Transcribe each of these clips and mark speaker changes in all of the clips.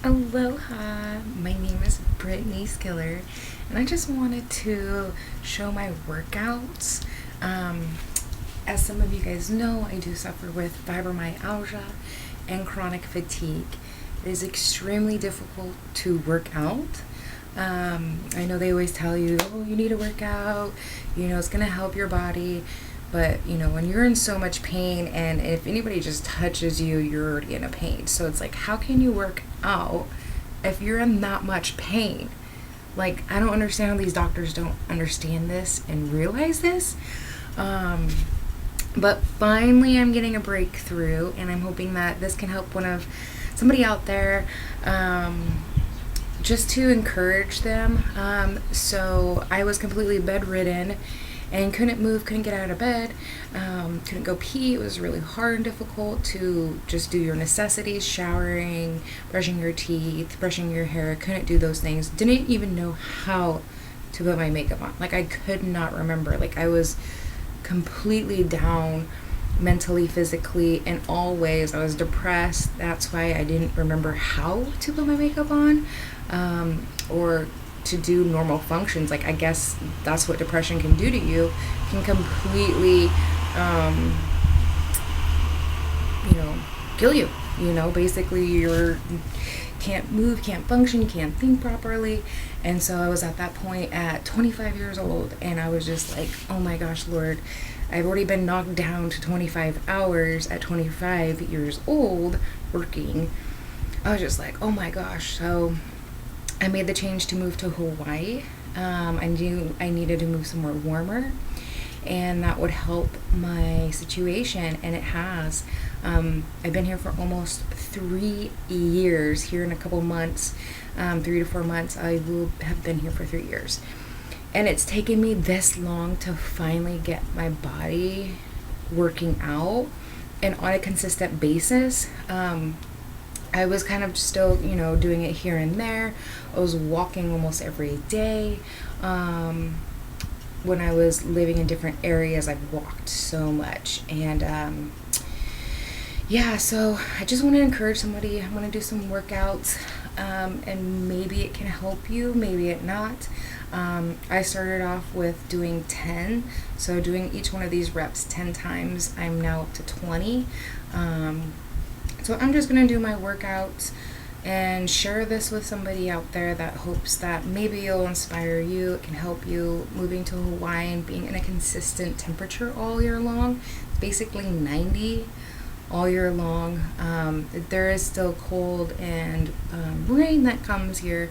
Speaker 1: Aloha, my name is Brittany Skiller, and I just wanted to show my workouts. As some of you guys know, I do suffer with fibromyalgia and chronic fatigue. It is extremely difficult to work out. I know they always tell you, oh, you need to work out, it's going to help your body. But, when you're in so much pain, and if anybody just touches you, you're already in a pain. So it's like, how can you work out if you're in that much pain? Like, I don't understand how these doctors don't understand this and realize this. But finally, I'm getting a breakthrough, and I'm hoping that this can help somebody out there, just to encourage them. So I was completely bedridden and couldn't move, couldn't get out of bed, couldn't go pee. It was really hard and difficult to just do your necessities, showering, brushing your teeth, brushing your hair. Couldn't do those things. Didn't even know how to put my makeup on. Like, I could not remember. Like, I was completely down mentally, physically, in all ways. I was depressed. That's why I didn't remember how to put my makeup on, or to do normal functions. Like, I guess that's what depression can do to you. It can completely kill you. Basically you can't move, can't function, can't think properly. And so I was at that point at 25 years old, and I was just like, oh my gosh, Lord, I've already been knocked down to 25 hours at 25 years old working. I was just like, oh my gosh. So I made the change to move to Hawaii. I knew I needed to move somewhere warmer, and that would help my situation, and it has. I've been here for almost 3 years. Here in a couple months, 3 to 4 months, I will have been here for 3 years. And it's taken me this long to finally get my body working out and on a consistent basis. I was kind of still, doing it here and there. I was walking almost every day. When I was living in different areas, I walked so much. And so I just want to encourage somebody. I want to do some workouts, and maybe it can help you, maybe it not. I started off with doing 10, so doing each one of these reps 10 times. I'm now up to 20. So I'm just going to do my workouts and share this with somebody out there that hopes that maybe it'll inspire you. It can help you moving to Hawaii and being in a consistent temperature all year long. It's basically 90 all year long. There is still cold and rain that comes here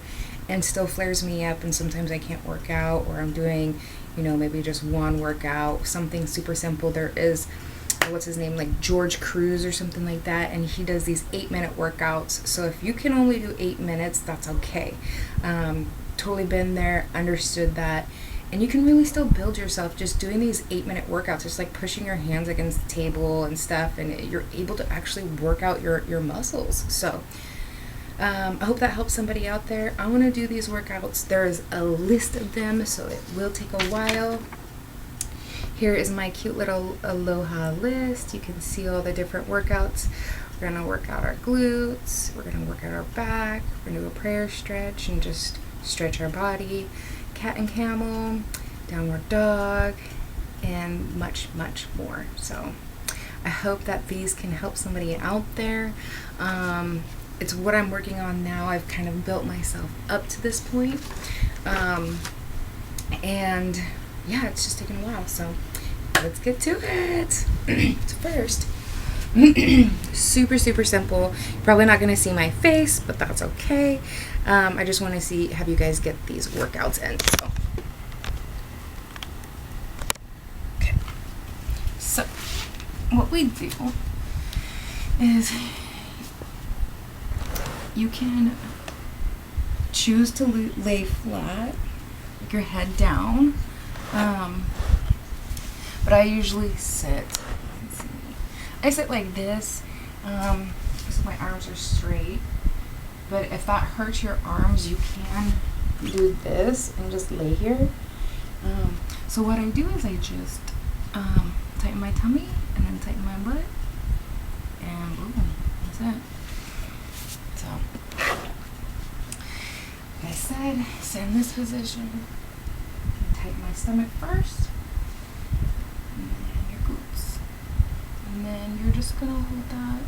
Speaker 1: and still flares me up, and sometimes I can't work out, or I'm doing, maybe just one workout, something super simple. There is, what's his name, like George Cruz or something like that, and he does these 8-minute workouts. So if you can only do 8 minutes, that's okay. Totally been there, understood that. And you can really still build yourself just doing these 8-minute workouts, just like pushing your hands against the table and stuff, and you're able to actually work out your muscles. So I hope that helps somebody out there. I want to do these workouts. There is a list of them, so it will take a while. Here is my cute little Aloha list. You can see all the different workouts. We're going to work out our glutes. We're going to work out our back. We're going to do a prayer stretch and just stretch our body. Cat and camel, downward dog, and much, much more. So I hope that these can help somebody out there. It's what I'm working on now. I've kind of built myself up to this point. And yeah, it's just taken a while, so let's get to it. So first, super simple. You're probably not going to see my face, but that's okay. I just want to have you guys get these workouts in. So what we do is you can choose to lay flat, like your head down. But I usually sit. I sit like this, so my arms are straight. But if that hurts your arms, you can do this and just lay here. So what I do is I just tighten my tummy and then tighten my butt, and boom, that's it. So said, sit in this position. And tighten my stomach first. And then your glutes. And then you're just going to hold that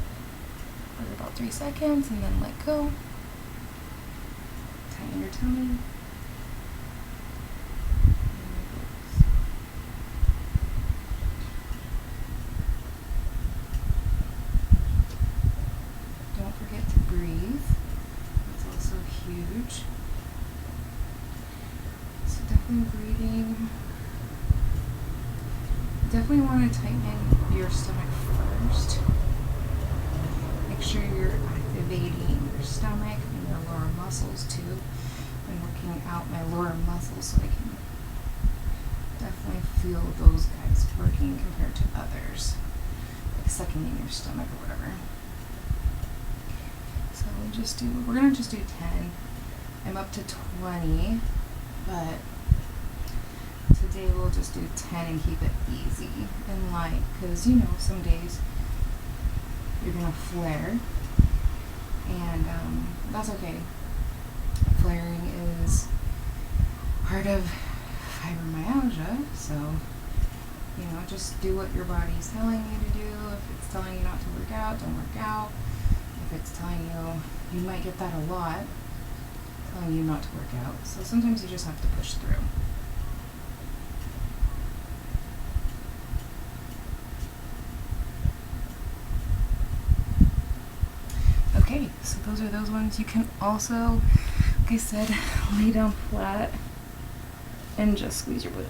Speaker 1: for about 3 seconds and then let go. Tighten your tummy. Don't forget to breathe. That's also huge. So definitely breathing. Definitely want to tighten your stomach first. Make sure you're activating your stomach and your lower muscles too. I'm working out my lower muscles so I can definitely feel those guys working compared to others, like sucking in your stomach or whatever. So we're gonna just do 10. I'm up to 20, but today we'll just do 10 and keep it easy and light, because you know some days you're gonna flare, and that's okay. Flaring is part of fibromyalgia, so you know, just do what your body's telling you to do. If it's telling you not to work out, don't work out. If it's telling you might get that a lot, telling you not to work out. So sometimes you just have to push through. Okay, so those are those ones. You can also, like I said, lay down flat and just squeeze your glute.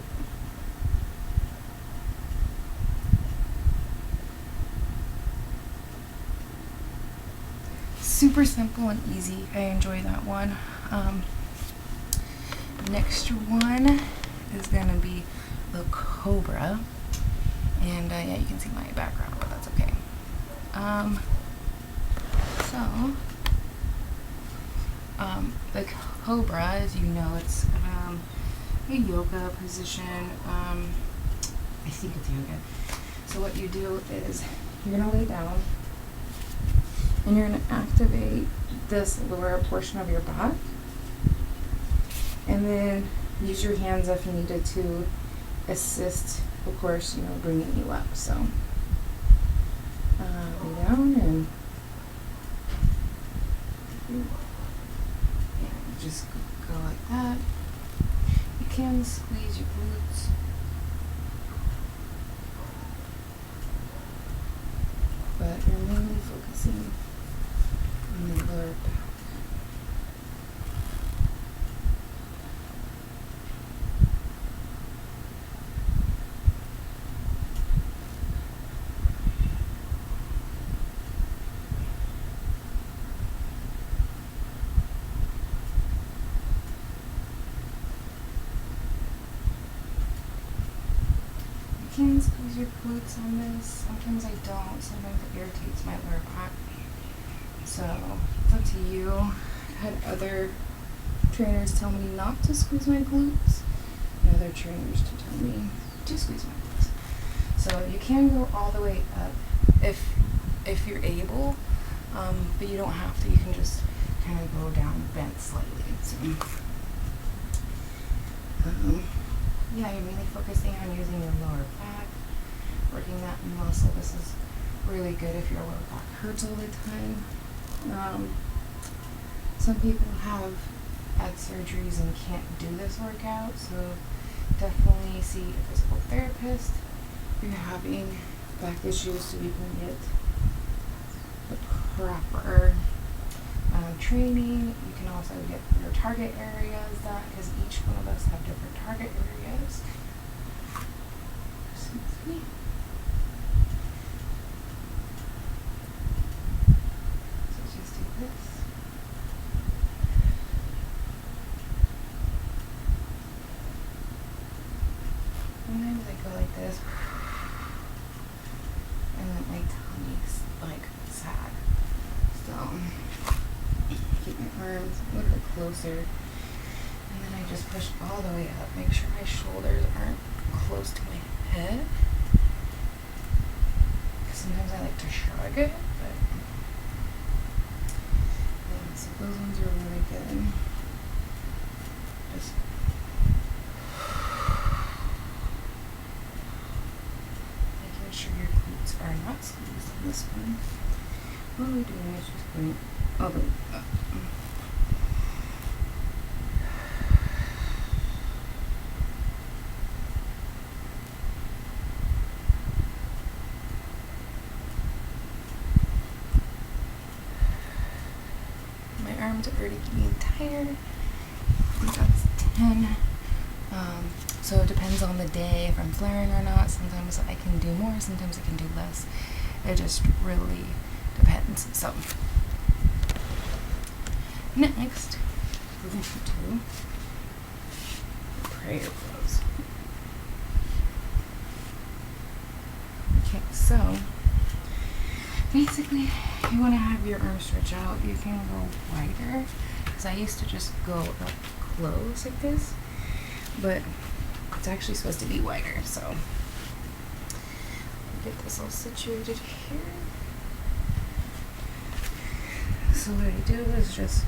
Speaker 1: Super simple and easy. I enjoy that one. Next one is gonna be the cobra, and yeah, you can see my background, but that's okay. The cobra, as you know, it's a yoga position. I think it's yoga. So what you do is you're gonna lay down and you're gonna activate this lower portion of your back, and then use your hands if you needed to assist, of course, you know, bringing you up. So lay down and just go like that. You can squeeze your glutes. But you're mainly focusing on the lower back. I can squeeze your glutes on this. Sometimes I don't. Sometimes it irritates my lower back. So it's up to you. I've had other trainers tell me not to squeeze my glutes, and other trainers to tell me to squeeze my glutes. So you can go all the way up if you're able, but you don't have to. You can just kind of go down bent slightly. So, yeah, you're mainly focusing on using your lower back, working that muscle. This is really good if your lower back hurts all the time. Some people have had surgeries and can't do this workout, so definitely see a physical therapist if you're having back issues so you can get the proper training. You can also get your target areas done, because each one of us have different target areas. Excuse me. So let's just do this. Sometimes I go like this, and then my tummy's like sad. So keep my arms a little bit closer, and then I just push all the way up. Make sure my shoulders aren't close to my head, because sometimes I like to shrug it, but yeah, so those ones are really good. this. Making sure your glutes are not squeezed on this one. What we're doing is just going all the way up. My arms are already getting tired. That's 10. So it depends on the day if I'm flaring or not. Sometimes I can do more, sometimes I can do less. It just really depends. So next, we're going to do prayer pose. Okay, so basically you want to have your arms stretch out. You can go wider, because I used to just go up close like this, but it's actually supposed to be wider. So get this all situated here. So what I do is just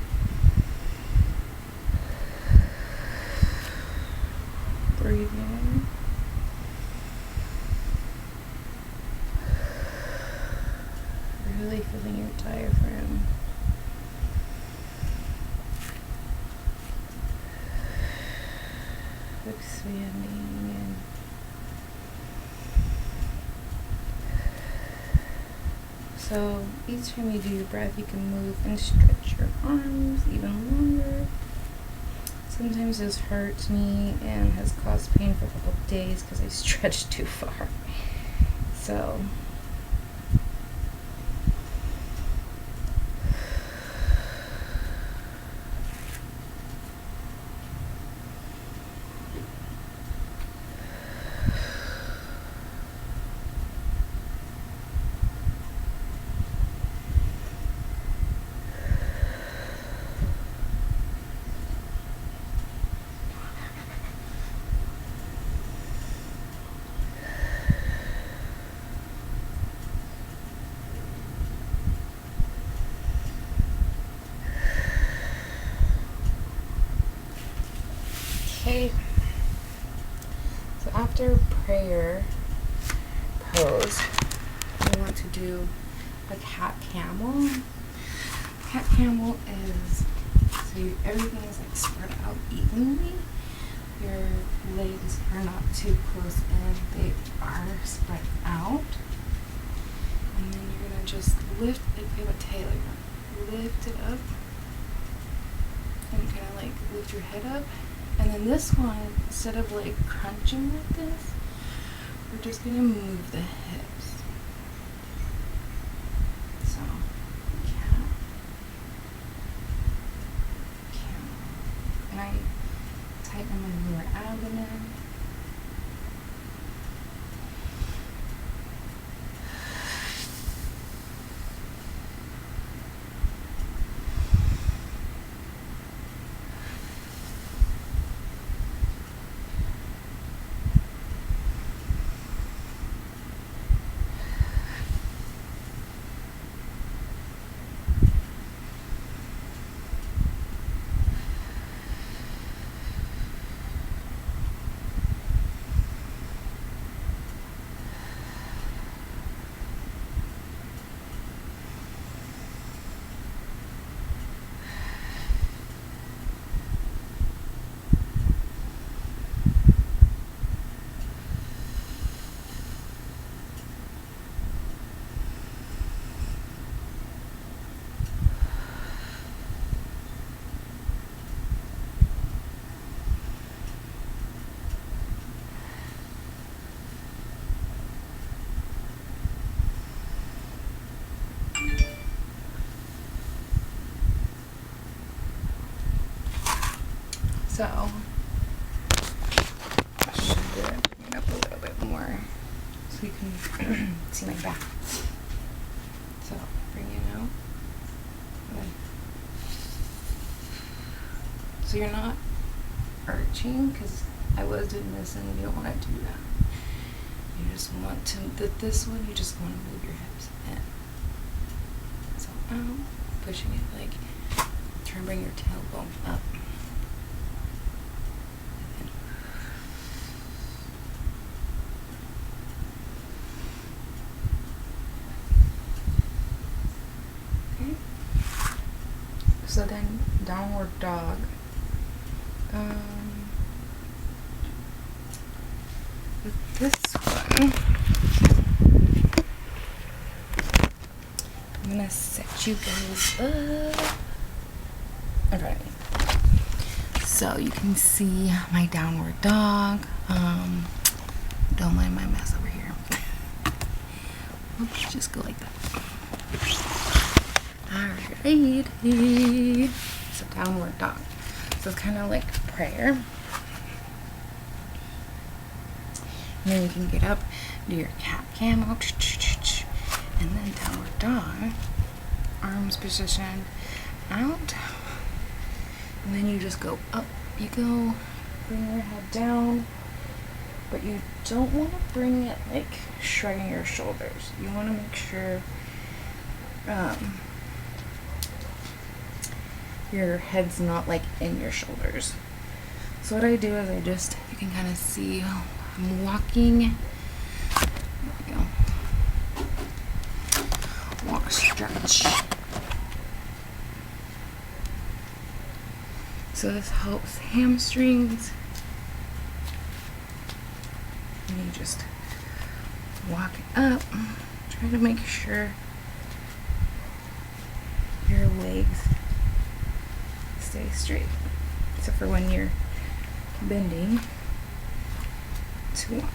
Speaker 1: breathe in. Really feeling your diaphragm. Expanding and so each time you do your breath, you can move and stretch your arms even longer. Sometimes this hurts me and has caused pain for a couple of days because I stretched too far. So okay, so after prayer pose, we want to do a cat camel. Cat camel is, so everything is like spread out evenly. Your legs are not too close in, they are spread out. And then you're going to just lift, if you have a tail, you're going to lift it up and kind of like lift your head up. And then this one, instead of like crunching like this, we're just going to move the hips. So, cat, camel. And I tighten my lower abdomen. So, I should bring it up a little bit more so you can see my back. So, bring it out. So you're not arching, because I was doing this and you don't want to do that. You just want to, this one, you just want to move your hips in. So out, pushing it like, try and bring your tailbone up. So then downward dog. With this one, I'm gonna set you guys up in front of me so you can see my downward dog. Don't mind my mess over here. Oops, just go like that. Alrighty. So downward dog. So it's kind of like prayer. And then you can get up, do your cat camel, and then downward dog. Arms positioned out. And then you just go up. You go, bring your head down. But you don't want to bring it like shrugging your shoulders. You want to make sure your head's not like in your shoulders. So what I do is you can kind of see I'm walking. There we go. Walk, stretch. So this helps hamstrings. And you just walk up. Try to make sure your legs stay straight, except for when you're bending to walk.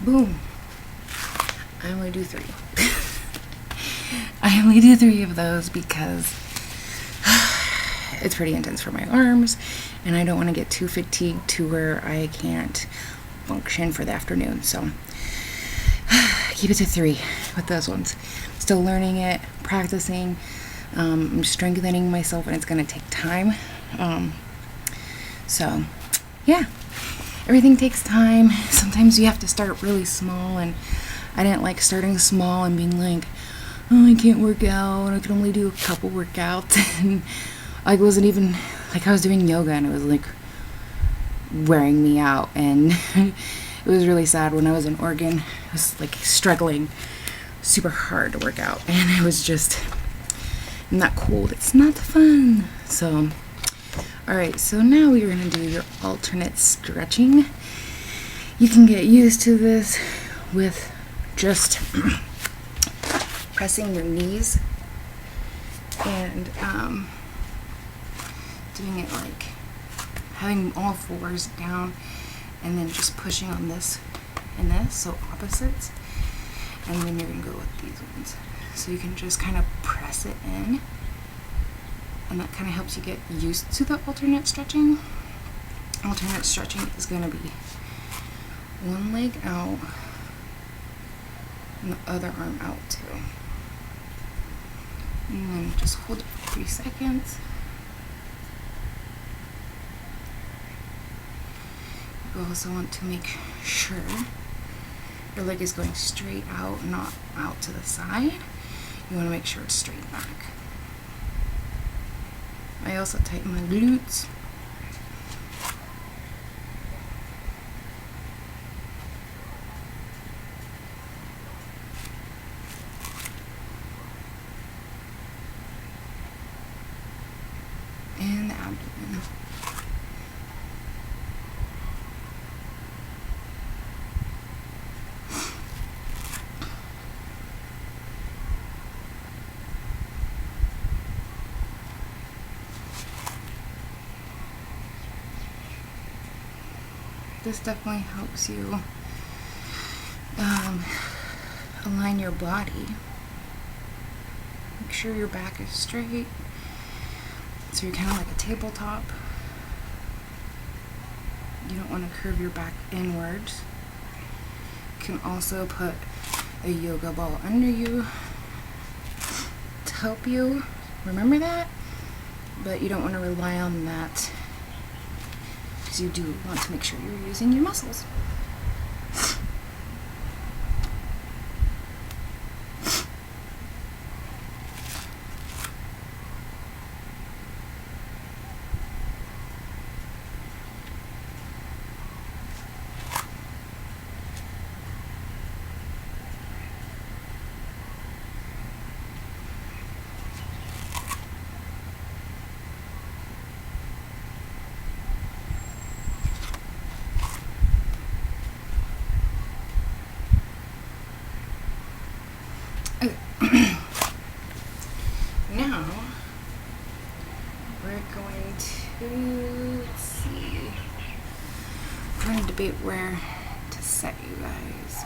Speaker 1: Boom. I only do 3. I only do 3 of those because it's pretty intense for my arms and I don't want to get too fatigued to where I can't function for the afternoon. So keep it to 3 with those ones. Still learning it, practicing, I'm strengthening myself, and it's going to take time. So yeah, everything takes time. Sometimes you have to start really small, and I didn't like starting small and being like, oh, I can't work out, I can only do a couple workouts. And I wasn't even, like, I was doing yoga and it was like wearing me out, and it was really sad. When I was in Oregon, I was like struggling super hard to work out, and it was just in that cold, it's not fun. So alright, so now we're going to do your alternate stretching. You can get used to this with just pressing your knees and doing it like having all 4s down and then just pushing on this and this, so opposites. And then you're going to go with these ones. So you can just kind of press it in, and that kind of helps you get used to the alternate stretching. Alternate stretching is going to be one leg out and the other arm out too. And then just hold it for 3 seconds. You also want to make sure your leg is going straight out, not out to the side. You want to make sure it's straight back. I also tighten my glutes. And the abdomen. This definitely helps you align your body. Make sure your back is straight, so you're kind of like a tabletop. You don't want to curve your back inwards. You can also put a yoga ball under you to help you remember that, but you don't want to rely on that, because you do want to make sure you're using your muscles. Now, we're going to, let's see, I'm trying to debate where to set you guys.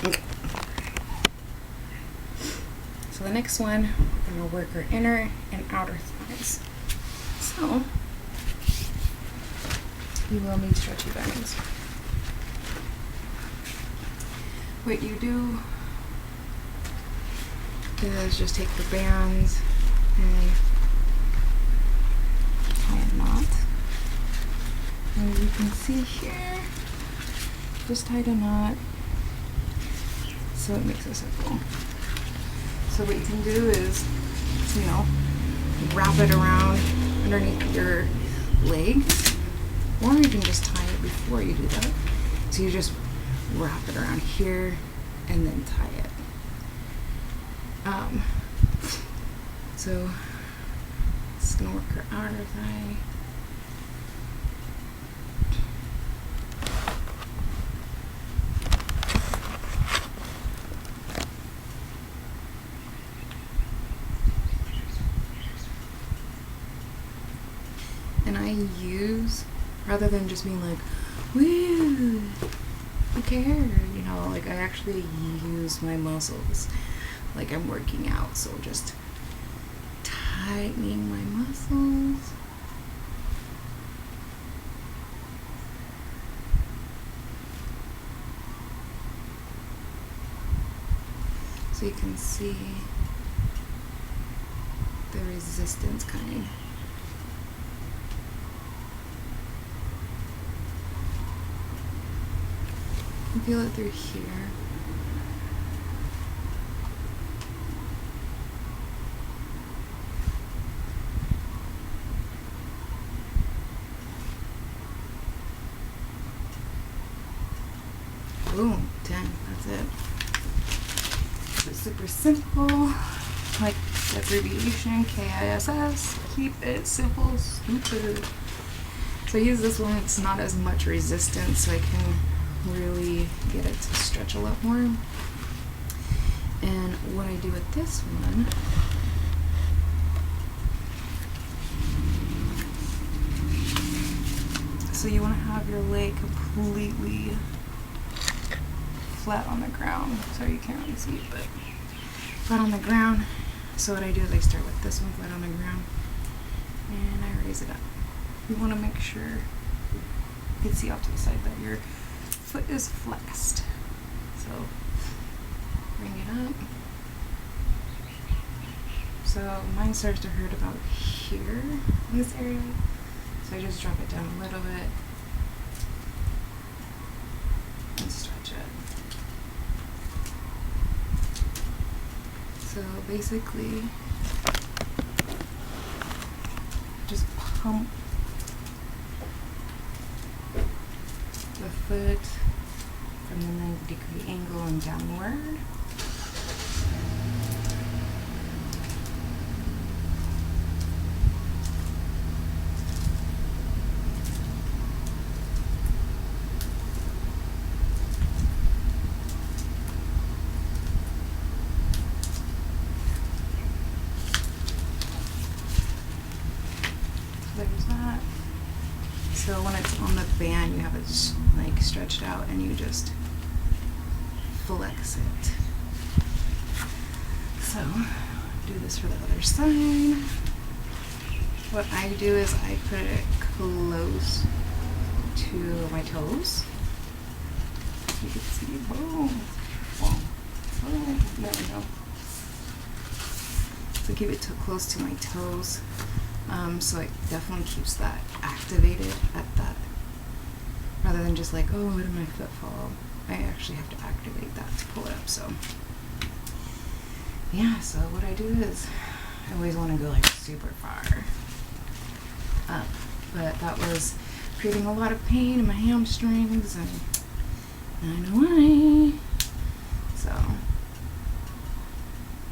Speaker 1: Okay. So the next one, we're going to work our inner and outer thighs. So, you will need stretchy bands. What you do is just take the bands and tie a knot. As you can see here, just tied a knot so it makes it simple. So what you can do is, you know, wrap it around underneath your legs, or you can just tie it before you do that. So you just wrap it around here and then tie it. So it's gonna work our outer thigh. And I use, rather than just being like, woo, who cares? You know, like I actually use my muscles like I'm working out. So just tightening my muscles. So you can see the resistance coming. You feel it through here. Boom, 10, that's it. It's super simple, like the abbreviation, KISS, keep it simple, stupid. So I use this one, it's not as much resistance, so I can really get it to stretch a lot more. And what I do with this one, so you want to have your leg completely flat on the ground. Sorry, you can't really see it, but flat on the ground. So what I do is I start with this one flat on the ground and I raise it up. You want to make sure you can see off to the side that your foot is flexed. So bring it up. So mine starts to hurt about here in this area. So I just drop it down a little bit and stretch it. So basically, just pump the foot from the 90-degree angle and downward. There's that. So when it's on the band, you have it just, like stretched out and you just flex it. So do this for the other side. What I do is I put it close to my toes. You can see, boom, boom, boom, there we go. So keep it too close to my toes. So it definitely keeps that activated at that, rather than just like, oh, where did my foot fall? I actually have to activate that to pull it up. So yeah, so what I do is I always want to go like super far up, but that was creating a lot of pain in my hamstrings, and I know why. So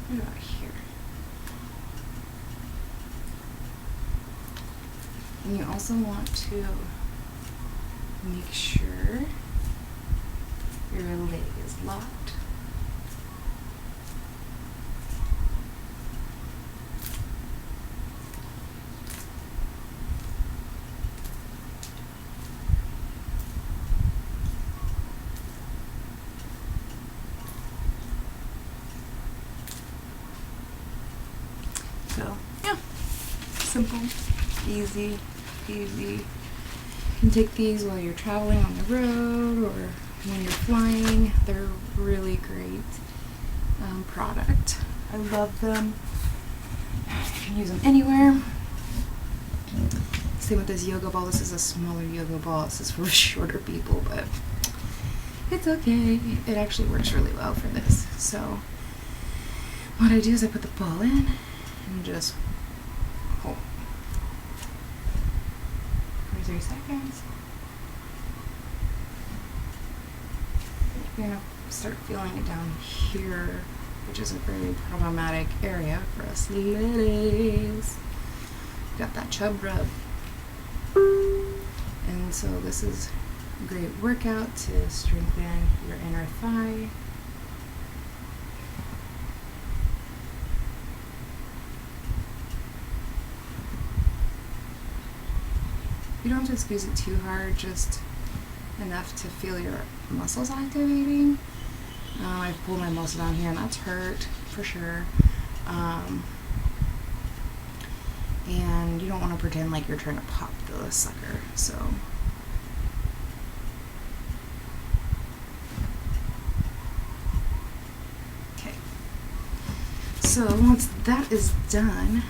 Speaker 1: what about here? And you also want to make sure your leg is locked. So, yeah, simple, easy, easy. You can take these while you're traveling on the road or when you're flying. They're really great product. I love them. You can use them anywhere. Same with this yoga ball. This is a smaller yoga ball. This is for shorter people, but it's okay. It actually works really well for this. So what I do is I put the ball in and just hold for 3 seconds. You're gonna start feeling it down here, which is a very problematic area for us ladies. Got that chub rub. And so this is a great workout to strengthen your inner thigh. You don't have to squeeze it too hard, just enough to feel your muscles activating. I've pulled my muscle down here and that's hurt for sure. And you don't want to pretend like you're trying to pop the sucker. So okay. So once that is done,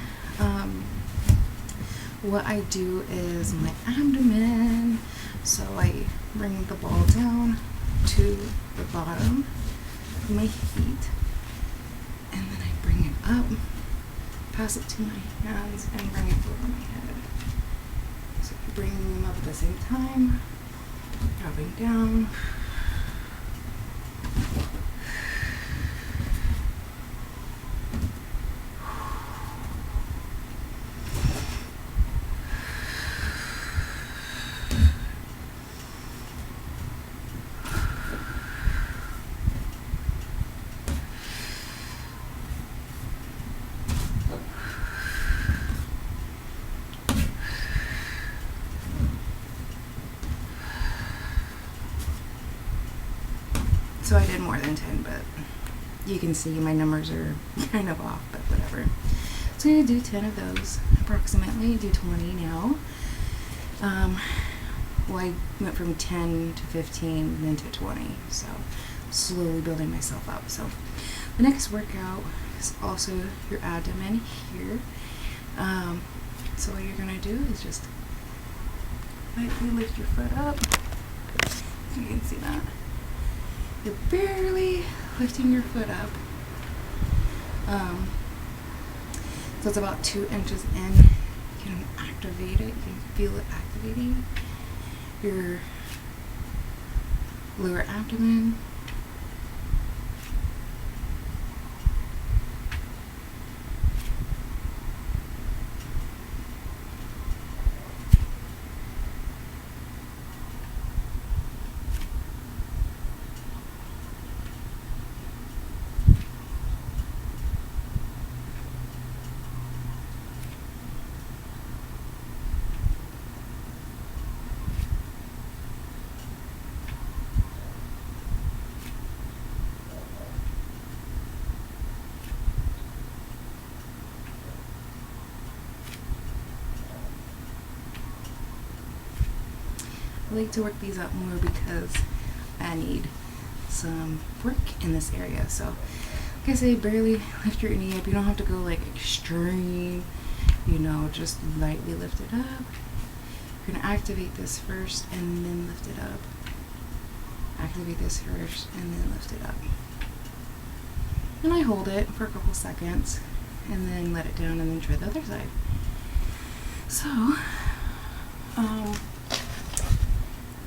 Speaker 1: what I do is my abdomen. So I bring the ball down to the bottom of my feet, and then I bring it up, pass it to my hands, and bring it over my head. So you're bringing them up at the same time, dropping down. So I did more than 10, but you can see my numbers are kind of off, but whatever. So I'm going to do 10 of those, approximately. Do 20 now. Well, I went from 10 to 15, then to 20, so slowly building myself up. So the next workout is also your abdomen here. So what you're going to do is just lightly lift your foot up. You can see that. You're barely lifting your foot up. So it's about 2 inches in. You can activate it. You can feel it activating your lower abdomen. I like to work these out more because I need some work in this area. So, like I say, barely lift your knee up. You don't have to go like extreme, you know, just lightly lift it up. You're going to activate this first and then lift it up. Activate this first and then lift it up. And I hold it for a couple seconds and then let it down and then try the other side. So,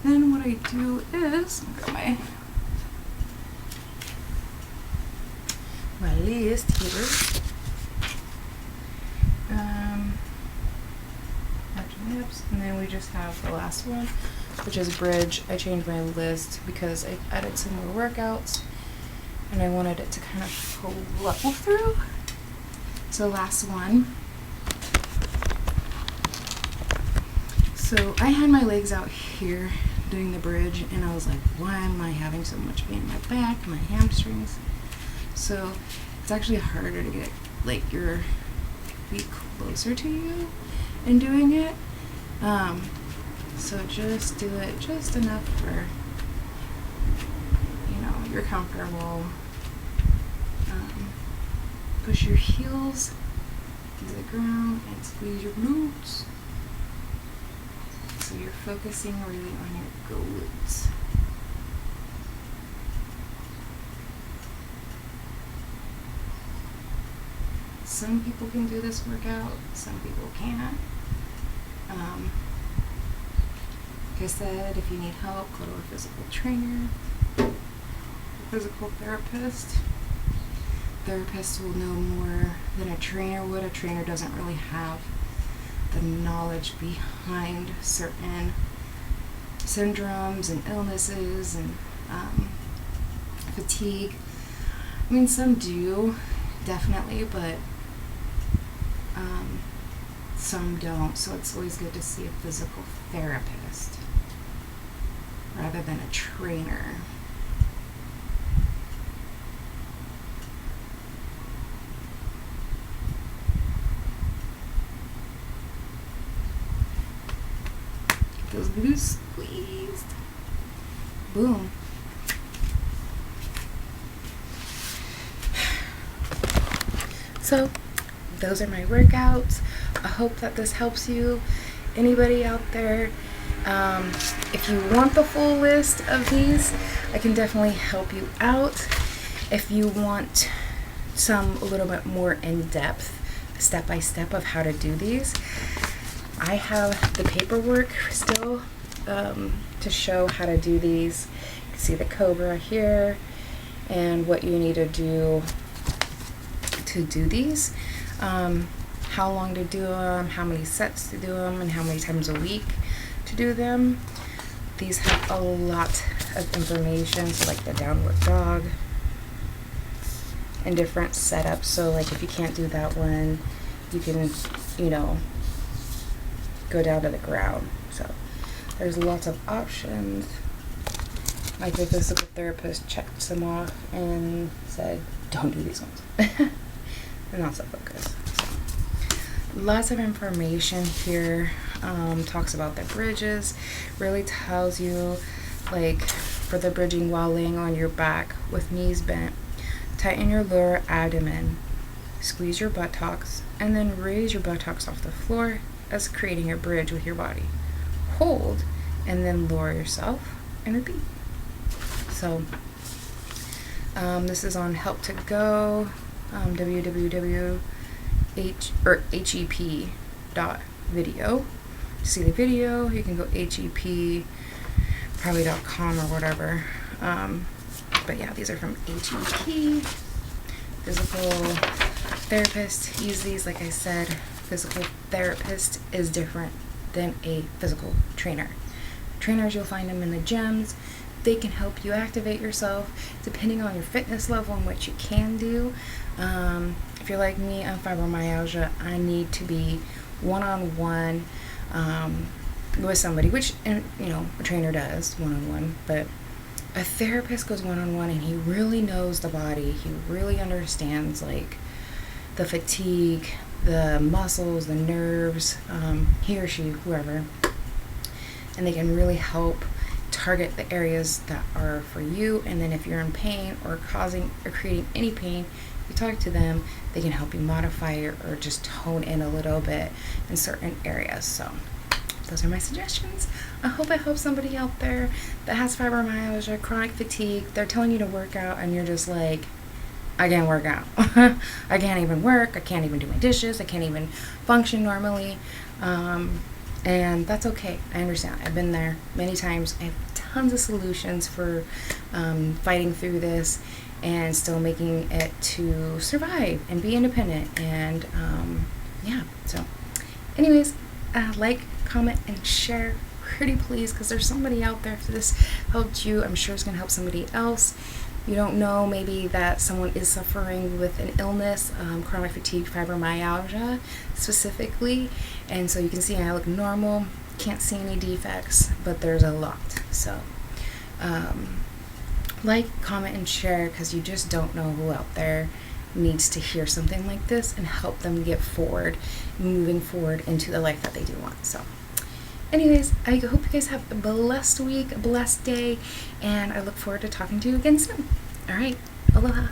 Speaker 1: then what I do is, I've got my list here. Abdomen, sit-ups, and then we just have the last one, which is bridge. I changed my list because I added some more workouts and I wanted it to kind of flow through. So last one. So I had my legs out here doing the bridge, and I was like, why am I having so much pain in my back, my hamstrings? So it's actually harder to get like your feet closer to you in doing it. So just do it just enough for, you know, you're comfortable. Push your heels into the ground and squeeze your glutes. So you're focusing really on your glutes. Some people can do this workout, some people can't. Like I said, if you need help, go to a physical trainer, a physical therapist. Therapists will know more than a trainer would. A trainer doesn't really have the knowledge behind certain syndromes and illnesses and fatigue. I mean, some do, definitely, but some don't. So it's always good to see a physical therapist rather than a trainer. Those glutes squeezed. Boom. So those are my workouts. I hope that this helps you. Anybody out there, if you want the full list of these, I can definitely help you out. If you want some a little bit more in-depth, step-by-step of how to do these, I have the paperwork still to show how to do these. You can see the Cobra here and what you need to do these. How long to do them, how many sets to do them, and how many times a week to do them. These have a lot of information, so like the downward dog and different setups. So like if you can't do that one, you can, you know, go down to the ground. So there's lots of options. Like the physical therapist checked them off and said, don't do these ones. And not so focused. So, lots of information here. Talks about the bridges, really tells you like for the bridging while laying on your back with knees bent, tighten your lower abdomen, squeeze your buttocks, and then raise your buttocks off the floor as creating a bridge with your body. Hold and then lower yourself and repeat. So this is on Help to Go, hep.video. To see the video, you can go hep.com or whatever. But yeah, these are from HEP. Physical therapist use these. Like I said, physical therapist is different than a physical trainer. Trainers, you'll find them in the gyms. They can help you activate yourself depending on your fitness level and what you can do. If you're like me, on fibromyalgia, I need to be one-on-one with somebody, which, you know, a trainer does one-on-one, but a therapist goes one-on-one and he really knows the body. He really understands like the fatigue, the muscles, the nerves, he or she, whoever, and they can really help target the areas that are for you. And then if you're in pain or causing or creating any pain, you talk to them, they can help you modify or just tone in a little bit in certain areas. So those are my suggestions. I hope I help somebody out there that has fibromyalgia, chronic fatigue. They're telling you to work out and you're just like, I can't work out. I can't even work. I can't even do my dishes. I can't even function normally. And that's okay. I understand. I've been there many times. I have tons of solutions for fighting through this and still making it to survive and be independent. And yeah, so anyways, like, comment, and share pretty please, because there's somebody out there. If this helped you, I'm sure it's going to help somebody else. You don't know, maybe that someone is suffering with an illness, chronic fatigue, fibromyalgia specifically, and so you can see I look normal, can't see any defects, but there's a lot. So like, comment, and share, because you just don't know who out there needs to hear something like this and help them get forward, moving forward into the life that they do want. So anyways, I hope you guys have a blessed week, a blessed day, and I look forward to talking to you again soon. All right, aloha.